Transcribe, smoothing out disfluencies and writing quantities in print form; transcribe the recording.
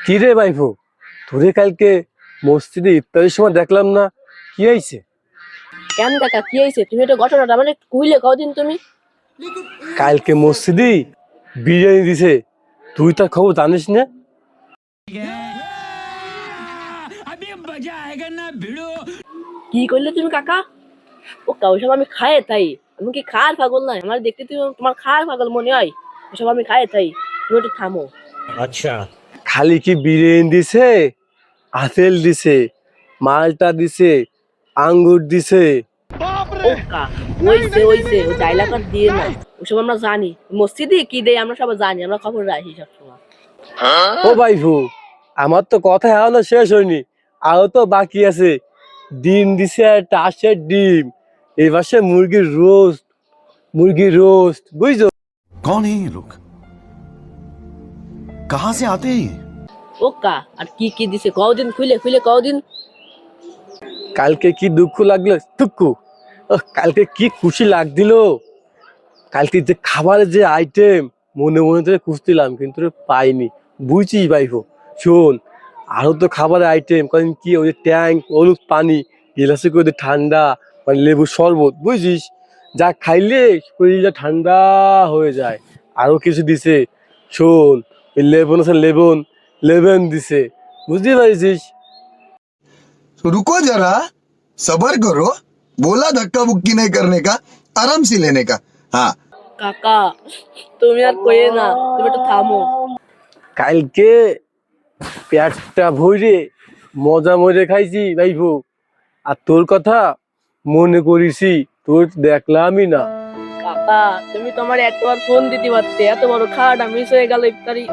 কি রে ভাইফো, তোরে কালকে মসজিদে ইফতারের সময় দেখলাম না, কি হয়েছে? কেন কাকা কি হয়েছে? তুমি এটা ঘটনাটা মানে কইলে কদিন তুমি। কালকে মসজিদে বিরিয়ানি দিছে, তুই তার খবর জানিস না? কি করলে তুমি কাকা? ও কা ওইসব আমি খায় তাই। আমি কি খার পাগল নাই? আমার দেখতে তুমি তোমার খার পাগল মনে হয়। ওইসব আমি খায় তাই। তুমি একটু থামো। খালি কি বিরিয়ানি দিছে, আপেল দিছে, মালটা দিছে, আঙ্গুর দিছে। ও কা ওইছে ওইছে ওই ডায়লগটা দিয়ে না। ওইসব আমরা জানি। মসজিদে কি দেয় আমরা সবাই জানি, আমরা খবর রাখি সবসময়। ও ভাইফু, আমার তো কথা এখনো শেষ হয়নি, আরো তো বাকি আছে। ডিম দিছে, একটা হাঁসের ডিম, এই পাশে মুরগির রোস্ট, বুঝছো? कौन है ये लोग? कहां से आते हैं ये? ও কা আর কি কি দিছে কদিন খুলে খুলে কদিন। কালকে কি দুঃখ লাগলো টুকু, কালকে কি খুশি লাগছিল। কালকে যে খাবারের যে আইটেম, মনে মনে তো খুঁজছিলাম কিন্তু রে পাইনি। বুঝছিস ভাইফো, শোন, আরো তো খাবারের আইটেম কারণ কি, ওই যে ট্যাঙ্ক হলুদ পানি, গিলাসে করে ঠান্ডা, মানে লেবু শরবত, বুঝছিস? যা খাইলে শরীরটা ঠান্ডা হয়ে যায়। আরো কিছু দিছে, শোন, ওই লেবন আছে, লেবন দিছে, বুঝতে পারছিস? तो रुको जरा, सबर करो। बोला धक्का बुक्की नहीं करने का, आराम से लेने का। हाँ কাকা তুমি আর কইয়ে না, তুমি একটু থামো। কালকে পেটটা ভরে মজা মজা খাইছি ভাইফু, আর তোর কথা মনে করিছি, তোর দেখলামই না। কাকা তুমি তোমার একবার ফোন দিতে পারতে, এত বড় খাট মিস হয়ে গেল ইফতারি।